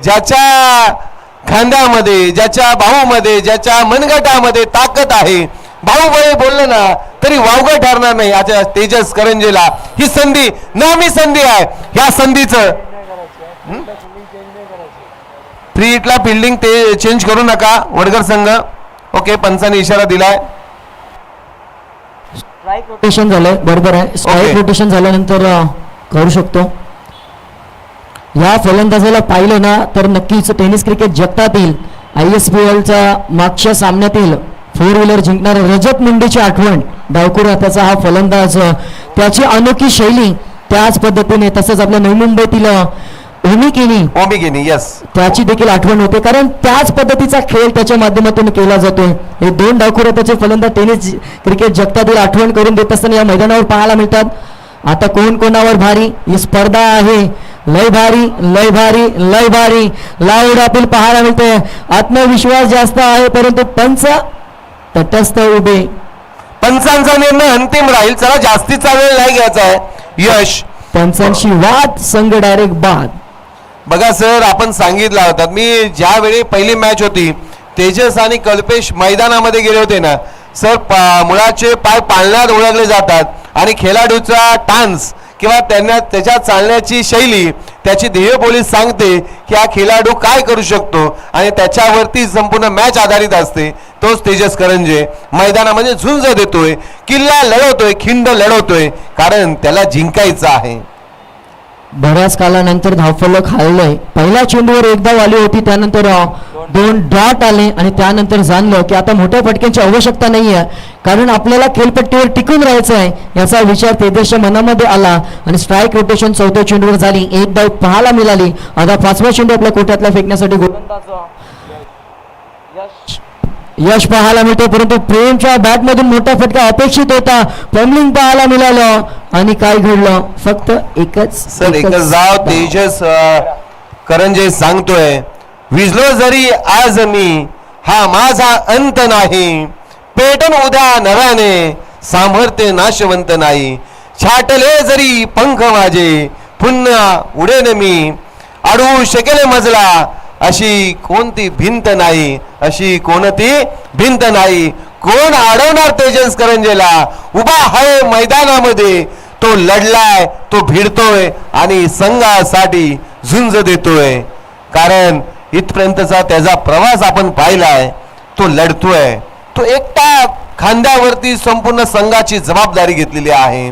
ज्याच्या खांद्यामध्ये, ज्याच्या बाहूमध्ये, ज्याच्या मनगटामध्ये ताकद आहे. बाहुबली बोललं ना तरी वावगं ठरणार नाही. आता तेजस करंजेला ही संधी नामी संधी आहे. ह्या संधीचं फ्री हिटला फिल्डिंग ते चेंज करू नका वडगर संघ. ओके, पंचाने इशारा दिलाय. स्ट्राईक रोटेशन झालंय, बरोबर आहे. स्ट्राईक रोटेशन झाल्यानंतर करू शकतो. या फलंदाजाला पाहिलं ना तर नक्कीच टेनिस क्रिकेट जगतातील ISPLच्या मागच्या सामन्यातील 4 व्हीलर जिंकणाऱ्या रजत मुंडेची आठवण डावखुर हाताचा हा फलंदाज, त्याची अनोखी शैली, त्याच पद्धतीने तसंच आपल्या नवी मुंबईतील ओमिकेनी यस, त्याची देखील आठवण होते. कारण त्याच पद्धतीचा खेळ त्याच्या माध्यमातून केला जातोय. हे 2 डावखुर हाताचे फलंदाज टेनिस क्रिकेट जगतातील आठवण करून देत असताना या मैदानावर पाहायला मिळतात. आता कोण कोणावर भारी ही स्पर्धा आहे. लय भारी लय भारी लय भारी लाऊड अपील पाहायला मिळते. आत्मविश्वास जास्त आहे, परंतु पंच तटस्थ उभे. पंचांचा निर्णय अंतिम राहील. चला जास्तीचा वेळ नाही घ्यायचा आहे. यश पंचांशी वाद, संघ डायरेक्ट बाद. बघा सर, आपण सांगितलं होतं, मी ज्यावेळी पहिली मॅच होती तेजस आणि कल्पेश मैदानामध्ये गेले होते ना सर, मुळाचे पाय पाळण्यात ओळखले जातात आणि खेळाडूचा टान्स किंवा त्याच्या चालण्याची शैली, त्याची ध्येयबोली सांगते की हा खेळाडू काय करू शकतो आणि त्याच्यावरती संपूर्ण मॅच आधारित असते. तोच तेजस करंजे मैदानामध्ये झुंज देतोय, किल्ला लढवतोय, खिंड लढवतोय, कारण त्याला जिंकायचं आहे. बऱ्याच कालानंतर धावफलक हललंय. पहिल्या चेंडूवर एक धाव आली होती, त्यानंतर 2 डॉट आले आणि त्यानंतर जाणलं की आता मोठ्या फटक्यांची आवश्यकता नाही आहे, कारण आपल्याला खेळपट्टीवर टिकून राहायचं आहे याचा विचार तेजसच्या मनामध्ये आला आणि स्ट्राईक रोटेशन 4थ्या चेंडूवर झाली. एक धाव पाहायला मिळाली. आता 5वा चेंडू आपल्या कोट्यातला फेकण्यासाठी यश पाहायला मिळते, परंतु प्रेमच्या बॅटमधून मोठा फटका अपेक्षित होता. पम्लिंग पाहायला मिळालं आणि काय घडलं, फक्त एकच धाव. तेजस करंजे सांगतोय, विजलो जरी आज मी, हा माझा अंत नाही, पेटन उद्या नव्याने, सामर्थ्य नाशवंत नाही, छाटले जरी पंख माझे, पुन्हा उडेन मी, अडवू शकेल मजला, अशी कोणती भिंत नाही, अशी कोणती भिंत नाही. कोण अडवणार तेजस करंजेला? उभा आहे मैदानामध्ये, तो लढलाय, तो भिडतोय आणि संघासाठी झुंज देतोय, कारण इथपर्यंतचा त्याचा प्रवास आपण पाहिलाय. तो लढतोय, तो एकटा खांद्यावरती संपूर्ण संघाची जबाबदारी घेतलेली आहे,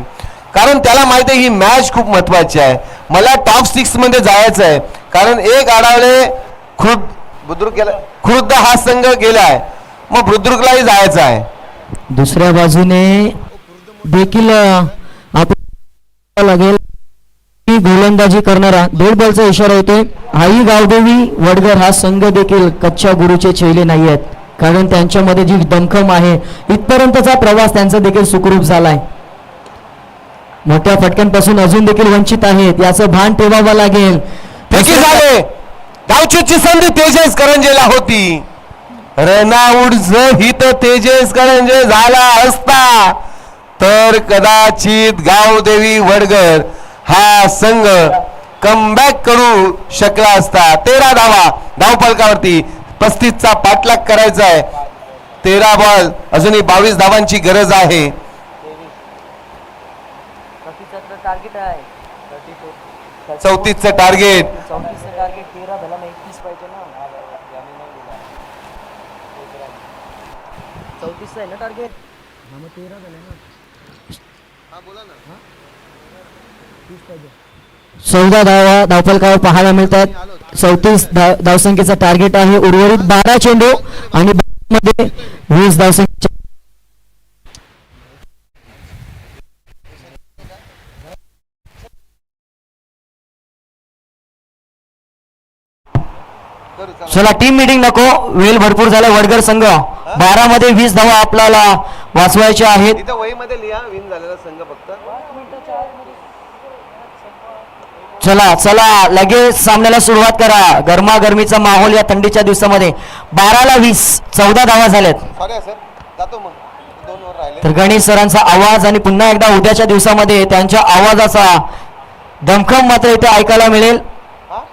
कारण त्याला माहिती आहे ही मॅच खूप महत्वाची आहे. मला टॉप 6 मध्ये जायचं आहे, कारण एक आडावले खुर्द हा संघ गेलाय, मग बुद्रुकलाही जायचं आहे. दुसऱ्या बाजूने देखील आपण लागेल गोलंदाजी करणारा 1.5 बॉलचा इशारा येतोय. आई गावदेवी वडगर हा संघ देखील कच्च्या गुरुचे चेले नाही आहेत, कारण त्यांच्यामध्ये जी दमखम आहे, इथपर्यंतचा प्रवास त्यांचा देखील सुखरूप झालाय. मोठ्या फटक्यांपासून अजून देखील वंचित आहेत, याचं भान ठेवावं लागेल. झाले धावचूची संधी तेजस करंजेला होती. रनआउट जर हित तेजस करंजे झाला असता तर कदाचित गावदेवी वडगर हा संघ कमबॅक करू शकला असता. 13 धावा धावफलकावरती, 35चा पाठलाग करायचा आहे. 13 बॉल, अजूनही 22 धावांची गरज आहे. टार्गेट आहे 34चं टार्गेट. 34चं टार्गेट 13 झाला ना, 31 पाहिजे ना. 34 आहे ना टार्गेट. 14 धावा धावफलकावर पाहायला मिळतात. 34 धावसंख्येचा टार्गेट आहे. उर्वरित 12 चेंडू आणि मध्ये 20 धावसंख्येचे. चला टीम मीटिंग नको, वेळ भरपूर झाला. वडगर संघ 12 मध्ये 20 धावा आपल्याला वाचवायच्या आहेत. वहीमध्ये लिहा विन झालेला संघ फक्त. चला चला लगेच सामन्याला सुरुवात करा. गरमागरमीचा माहोल या थंडीच्या दिवसामध्ये. 12ला 20, 14 धावा झाल्यात. तर गणेश सरांचा आवाज आणि पुन्हा एकदा उद्याच्या दिवसामध्ये त्यांच्या आवाजाचा दमखम मात्र इथे ऐकायला मिळेल.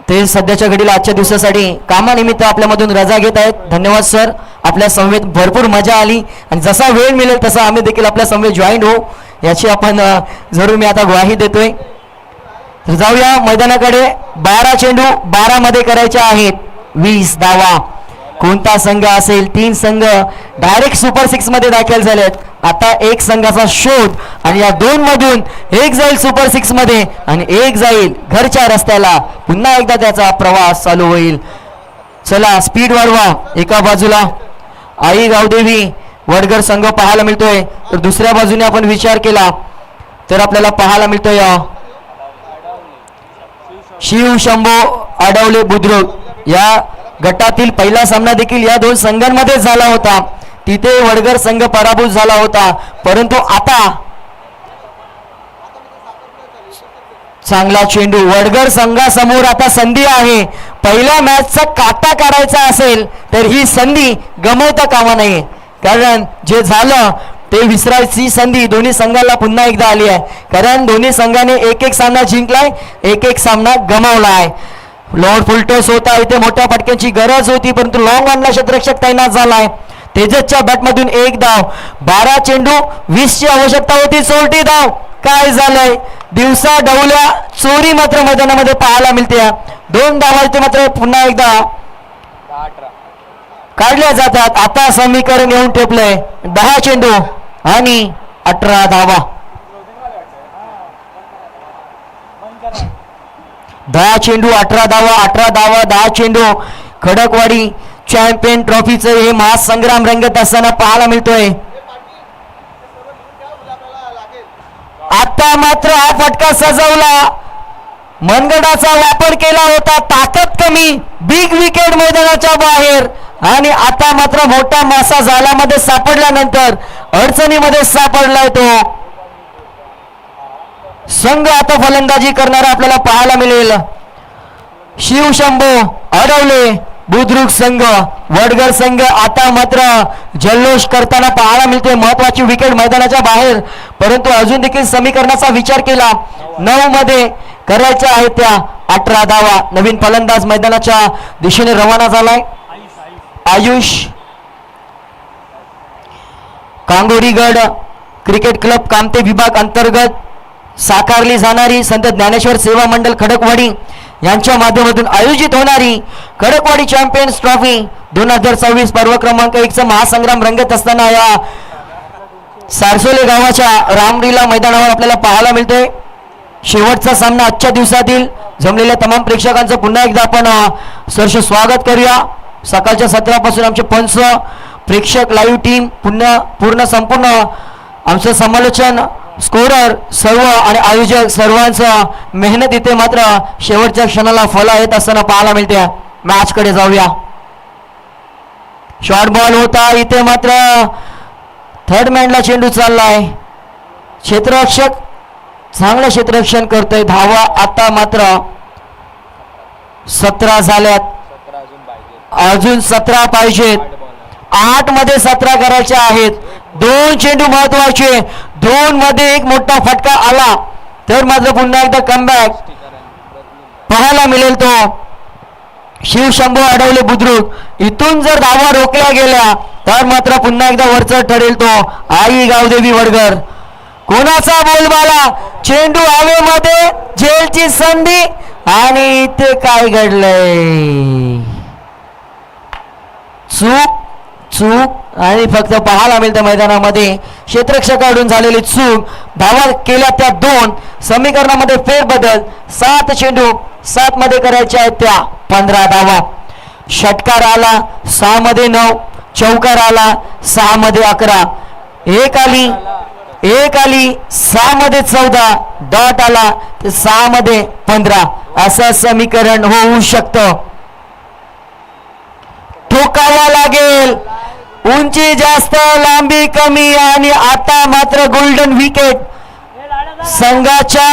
ते सध्याच्या घडीला आजच्या दिवसासाठी कामानिमित्त आपल्यामधून रजा घेत आहेत. धन्यवाद सर, आपल्या समवेत भरपूर मजा आली आणि जसा वेळ मिळेल तसा आम्ही देखील आपल्या समवेत जॉईन होऊ याची आपण जरूर मी आता ग्वाही देतोय. तर जाऊया मैदानाकडे. 12 चेंडू 12 मध्ये करायचे आहेत. 20 धावा. कोणता संघ असेल? 3 संघ डायरेक्ट सुपर 6 मध्ये दाखल झालेत. आता एक संघाचा शोध आणि या 2 मधून एक जाईल सुपर 6 मध्ये आणि एक जाईल घरच्या रस्त्याला. पुन्हा एकदा त्याचा प्रवास चालू होईल. चला स्पीड वाढवा. एका बाजूला आई गावदेवी वडगर संघ पाहायला मिळतोय, तर दुसऱ्या बाजूने आपण विचार केला तर आपल्याला पाहायला मिळतोय शिव शंभो आडवले बुद्रुक. या गटातील पहिला सामना देखील या 2 संघांमध्ये झाला होता. तिथे वडगर संघ पराभूत झाला होता, परंतु आता चांगला चेंडू. वडगर संघासमोर आता संधी आहे. पहिल्या मॅचचा काटा काढायचा असेल तर ही संधी गमवता कामा नये, कारण जे झालं ते विसरायची संधी दोन्ही संघाला पुन्हा एकदा आली आहे, कारण दोन्ही संघाने एक एक सामना जिंकलाय, एक एक सामना गमावलाय. लॉर्ड फुलटॉस होता, इथे मोठ्या फटक्यांची गरज होती, परंतु लॉंग ऑनला क्षेत्ररक्षक तैनात झालाय. तेजसच्या बॅटमधून एक धाव, 12 चेंडू 20ची आवश्यकता होती, 14 धाव. काय झालंय, दिवसा डवल्या चोरी मात्र मैदानामध्ये पाहायला मिळते. 2 धावा ते मात्र पुन्हा एकदा काढल्या जातात. आता समीकरण येऊन ठेपलंय 10 चेंडू आणि 18 धावा. 10 चेंडू 18 धावा, 18 धावा 10 चेंडू. खडकवाडी चॅम्पियन ट्रॉफीचं हे महासंग्राम रंगत असताना पाहायला मिळतोय. आता मात्र हा फटका सजवला, मनगडाचा वापर केला होता, ताकद कमी, बिग विकेट मैदानाच्या बाहेर. आणि आता मात्र मोठा मासा जाळ्यामध्ये सापडल्यानंतर अडचणीमध्ये सापडलाय तो संघ. आता फलंदाजी करणारा आपल्याला पाहायला मिळेल. शिवशंभू अडवले बुद्रुक संघ, वडगर संघ आता मात्र जल्लोष करताना पाहायला मिळते. महत्वाची विकेट मैदानाच्या बाहेर, परंतु अजून देखील समीकरणाचा विचार केला 9 मध्ये करायच्या आहेत त्या 18 धावा. नवीन फलंदाज मैदानाच्या दिशेने रवाना झालाय. आयुष कांगोरीगड क्रिकेट क्लब कामते विभाग अंतर्गत साकारली जाणारी संत ज्ञानेश्वर सेवा मंडळ खडकवाडी यांच्या माध्यमातून आयोजित होणारी खडकवाडी चॅम्पियन्स ट्रॉफी 2026 पर्व क्रमांक 1 चा महासंग्राम रंगत असताना या सारसोले गावाच्या रामलीला मैदानावर आपल्याला पाहायला मिळतोय. शेवटचा सामना आजच्या दिवसातील जमलेल्या तमाम प्रेक्षकांचं पुन्हा एकदा आपण सहर्ष स्वागत करूया. सकाळच्या सत्रापासून आमचे पंच, प्रेक्षक, लाईव्ह टीम, पूर्ण संपूर्ण आमचं समालोचन, स्कोरर सर्व आणि आयोजक सर्वांचं मेहनत इथे मात्र शेवटच्या क्षणाला फळ येत असताना पाहायला मिळते. मॅच कडे जाऊया. शॉर्ट बॉल होता, इथे मात्र थर्ड मॅनला चेंडू चाललाय. क्षेत्ररक्षक चांगलं क्षेत्ररक्षण करतोय. धावा आता मात्र 17 झाल्यात, अजून 17 पाहिजेत. 8 मध्ये 17 करायचे आहेत. 2 चेंडू महत्वाचे, 2 मध्ये एक मोठा फटका आला तर मात्र पुन्हा एकदा कमबॅक पाहायला मिळेल. तो शिवशंभू अडवले बुद्रुक, इथून जर धावा रोखल्या गेल्या तर मात्र पुन्हा एकदा वरचढ ठरेल तो आई गावदेवी वडगर. कोणाचा बोलबाला, चेंडू हवेमध्ये, झेलची संधी आणि इथे काय घडलंय, चूक आणि फक्त पाहायला मिळतं मैदानामध्ये क्षेत्ररक्षकाकडून झालेली चूक. धावा केल्या त्या 2, समीकरणामध्ये फेरबदल. 7 चेंडू 7 मध्ये करायच्या आहेत त्या 15 धावा. षटकार आला 6 मध्ये 9, चौकार आला 6 मध्ये 11, एक आली 6 मध्ये 14, डॉट आला 6 मध्ये 15. असं समीकरण होऊ शकतं. ठोकावा लागेल, उंची जास्त लांबी कमी आणि आता मात्र गोल्डन विकेट संघाच्या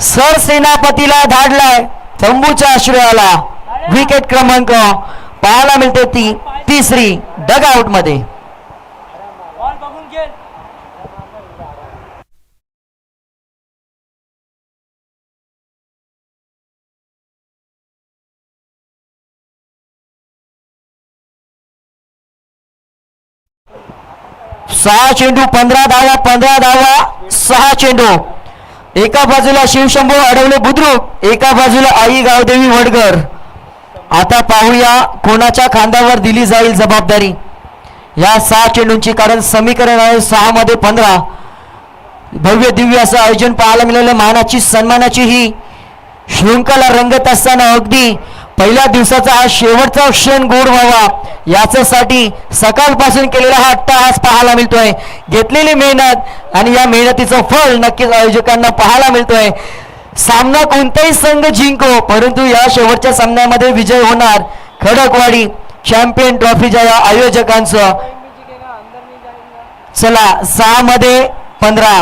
सरसेनापतीला धाडलाय. तंबूच्या आश्रयाला विकेट क्रमांक पाहायला मिळते ती 3री डगआउट मध्ये. सहा चेंडू 15 धावा, 15 धावा 6 चेंडू. एका बाजूला शिवशंभू अडवले बुद्रुक, एका बाजूला आई गावदेवी वडगर. आता पाहूया कोणाच्या खांद्यावर दिली जाईल जबाबदारी या 6 चेंडूंची, कारण समीकरण आहे 6 मध्ये 15. भव्य दिव्य असं आयोजन पाहायला मिळालं. मानाची सन्मानाची ही शृंखला रंगत असताना अगदी पहिल्या दिवसाचा हा शेवटचा क्षण गोड व्हावा याच्यासाठी सकाळपासून केलेला हा अट्टहास पाहायला मिळतोय. घेतलेली मेहनत आणि या मेहनतीचं फळ नक्कीच आयोजकांना पाहायला मिळतोय. सामना कोणताही संघ जिंको, परंतु या शेवटच्या सामन्यामध्ये विजय होणार खडकवाडी चॅम्पियन ट्रॉफीच्या या आयोजकांचं. चला 6 मध्ये 15,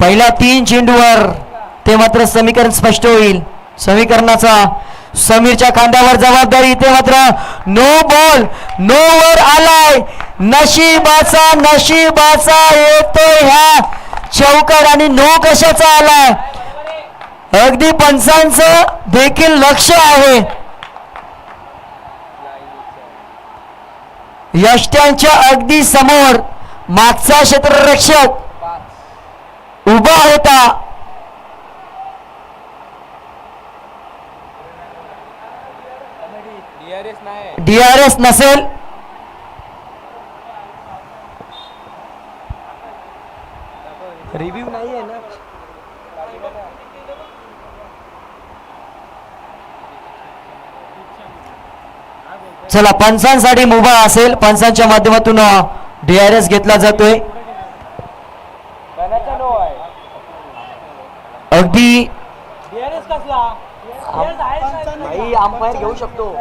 पहिल्या 3 चेंडूवर ते मात्र समीकरण स्पष्ट होईल. समीकरणाचा समीरच्या खांद्यावर जबाबदारी. इथे मात्र नो बॉल, नो वर आलाय नशिबाचा येतोय ह्या चौकार आणि नो कशाचा आलाय. अगदी पंचांचं देखील लक्ष आहे. यष्ट्यांच्या अगदी समोर मागचा क्षेत्ररक्षक उभा होता. DRS नसेल. रिव्ह्यू नाही आहे ना. चला पंचांसाठी मुभा असेल. पंचांच्या माध्यमातून DRS घेतला जातोय. अगदी अंपायर घेऊ शकतो.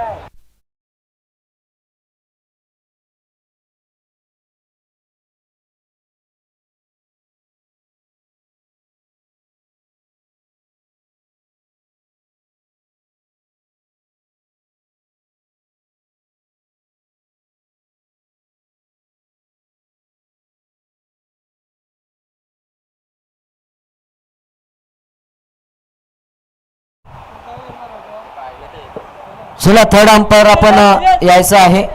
चला थर्ड अंपायर आपण यायचं आहे.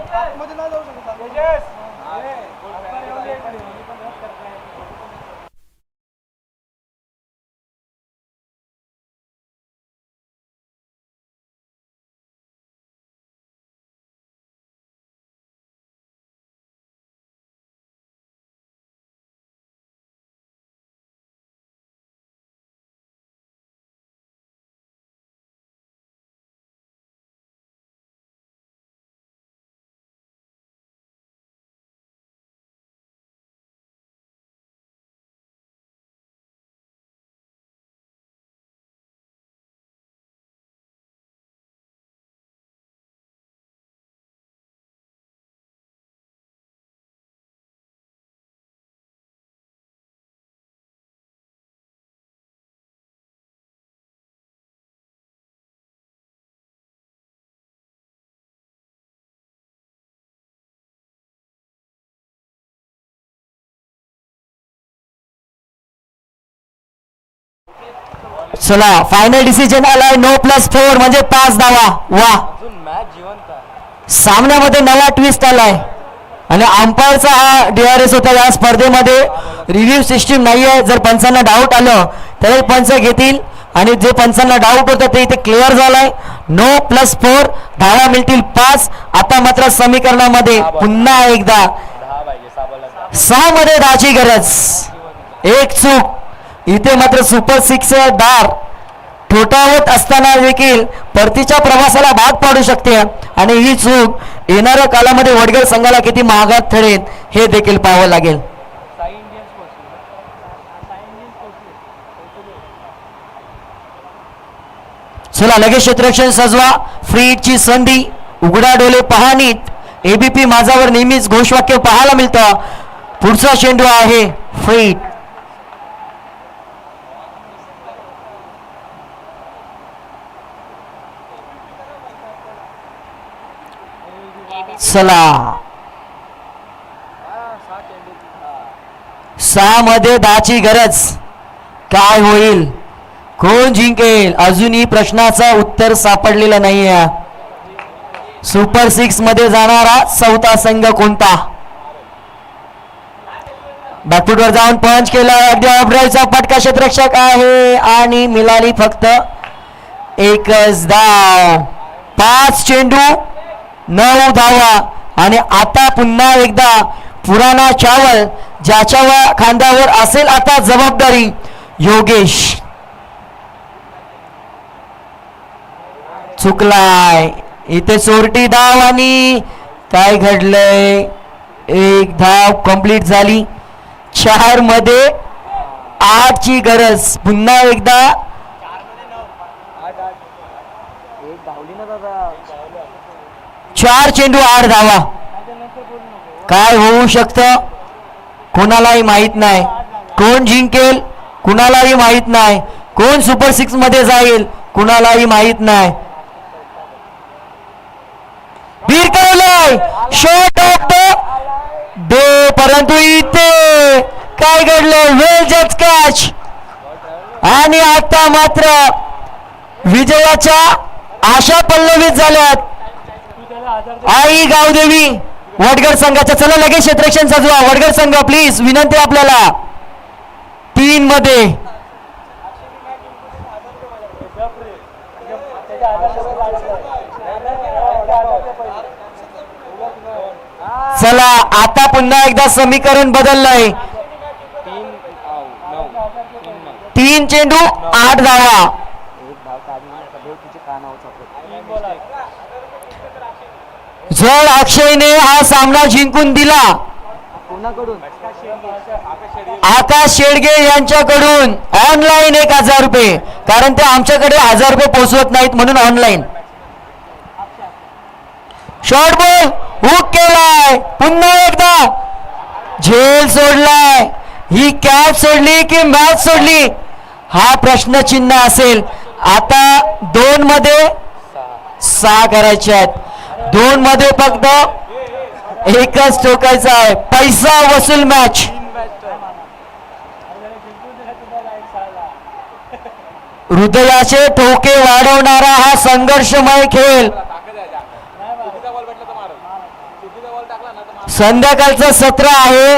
चला फायनल डिसिजन आलाय. नो +4 म्हणजे 5 धावा. वा, सामन्यामध्ये नवा ट्विस्ट आलाय आणि अंपायरचा हा DRS होता. या स्पर्धेमध्ये रिव्ह्यू सिस्टीम नाही आहे. जर पंचांना डाऊट आलं तर पंच घेतील आणि जे पंचांना डाऊट होतं ते इथे क्लिअर झालाय. नो +4 धावा मिळतील 5. आता मात्र समीकरणामध्ये पुन्हा एकदा 6 मध्ये 10ची गरज. एक चूक इथे मात्र सुपर 6 दार ठोठावत असताना देखील परतीच्या प्रवासाला भाग पाडू शकते आणि ही चूक येणाऱ्या काळामध्ये वडगर संघाला किती महागात ठरेल हे देखील पाहावं लागेल. चला लगेच क्षेत्ररक्षण सजवा. फ्री हिटची संधी. उघडा डोळे पहा नीट. ABP माझावर नेहमीच घोषवाक्य पाहायला मिळतं. पुढचा चेंडू आहे फ्री हिट. चला 6 मध्ये 10ची गरज. काय होईल, कोण जिंकेल, अजूनही प्रश्नाचं उत्तर सापडलेलं नाही आहे. सुपर 6 मध्ये जाणारा चौथा संघ कोणता. बॅकफुटवर जाऊन पंच केला. अगदी ऑफड्राईव्हचा फटका क्षेत्ररक्षक आहे आणि मिळाली फक्त एकच धाव. 5 चेंडू 9 धावा आणि आता पुन्हा एकदा पुराणा चावल ज्याच्या खांद्यावर असेल आता जबाबदारी. योगेश चुकलाय इथे. चोरटी धाव आणि काय घडलंय. एक धाव कंप्लीट झाली. 4 मध्ये 8ची गरज. पुन्हा एकदा 4 चेंडू 8 धावा. काय होऊ शकतं कोणालाही माहित नाही. कोण जिंकेल कुणालाही माहित नाही. कोण सुपर 6 मध्ये जाईल कुणालाही माहित नाही. भिरकावलंय शॉट ऑफ द दे, परंतु इथे काय घडलं, वेल जज कॅच. आणि आता मात्र विजयाच्या आशा पल्लवित झाल्यात आई गावदेवी वडगड संघाच्या. चला लगेच क्षेत्ररक्षण सजवा वडगड संघ, प्लीज विनंती आपल्याला. 3 मध्ये चला, आता पुन्हा एकदा समीकरण बदललंय. 3 चेंडू 8 धावा. जर अक्षयने हा सामना जिंकून दिला, आकाश शेडगे यांच्याकडून ऑनलाईन 1000 रुपये, कारण ते आमच्याकडे 1000 रुपये पोहोचवत नाहीत म्हणून ऑनलाईन. शॉर्ट बॉल हुक केलाय, पुन्हा एकदा झेल सोडलाय. ही कॅच सोडली की मॅच सोडली हा प्रश्नचिन्ह असेल. आता 2 मध्ये 6 करायचे आहेत. 2 मध्ये फक्त एकच ठोकायचा आहे. पैसा वसूल मॅच. हृदयाचे ठोके वाढवणारा हा संघर्षमय खेळ. संध्याकाळचं सत्र आहे,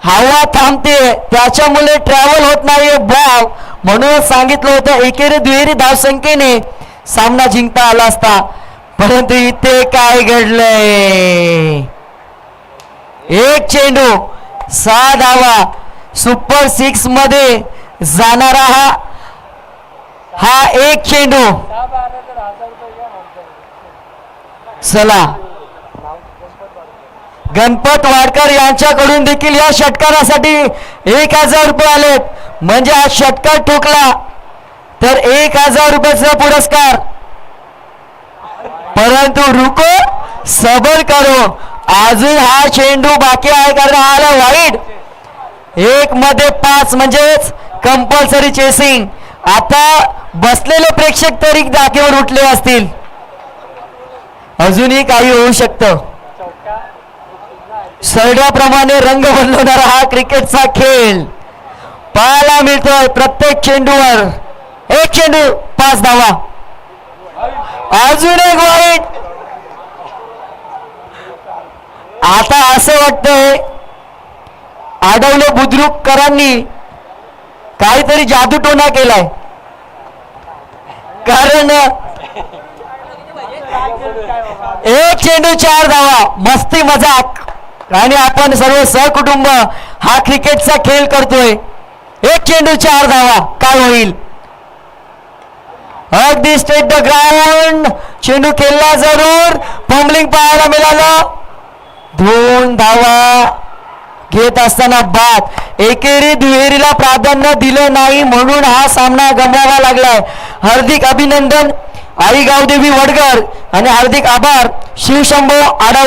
हवा थांबते, त्याच्यामुळे ट्रॅव्हल होत नाहीये बॉल, म्हणून सांगितलं होतं एकेरी दुहेरी धावसंख्येने सामना जिंकता आला असता. परंतु इथे काय घडलंय, 1 चेंडू 6 धावा. सुपर 6 मध्ये जाणारा हा 1 चेंडू. चला, गणपत वाडकर यांच्याकडून देखील या षटकारासाठी 1000 रुपये आलेत. म्हणजे हा षटकार ठोकला तर 1000 रुपयाचा पुरस्कार. परंतु रुको सबर करो, अजून हा चेंडू बाकी आहे, कारण आला वाईड. 1 मध्ये 5 म्हणजेच कंपल्सरी चेसिंग. आता बसलेले प्रेक्षक तरी जागेवर उठले असतील, अजूनही काही होऊ शकतं. सरड्याप्रमाणे रंग बदलवणारा हा क्रिकेटचा खेळ पाहायला मिळतोय. प्रत्येक चेंडूवर 1 चेंडू 5 धावा. अजून एक वाईट. आता असं वाटतंय आडवले बुद्रुककरांनी काहीतरी जादूटोना केलाय, कारण 1 चेंडू 4 धावा. मस्ती मजाक, आणि आपण सर्व सहकुटुंब हा क्रिकेटचा खेळ करतोय. 1 चेंडू 4 धावा. काय होईल, अगदी स्टेट द ग्राउंड चेंडू खेळला, जरूर फंबलिंग पाहायला मिळालं. 2 धावा घेत असताना बाद. एकेरी दुहेरीला प्राधान्य दिलं नाही म्हणून हा सामना गमवावा लागलाय. हार्दिक अभिनंदन आई गावदेवी वडगड आणि हार्दिक आभार शिवशंभो आढाव.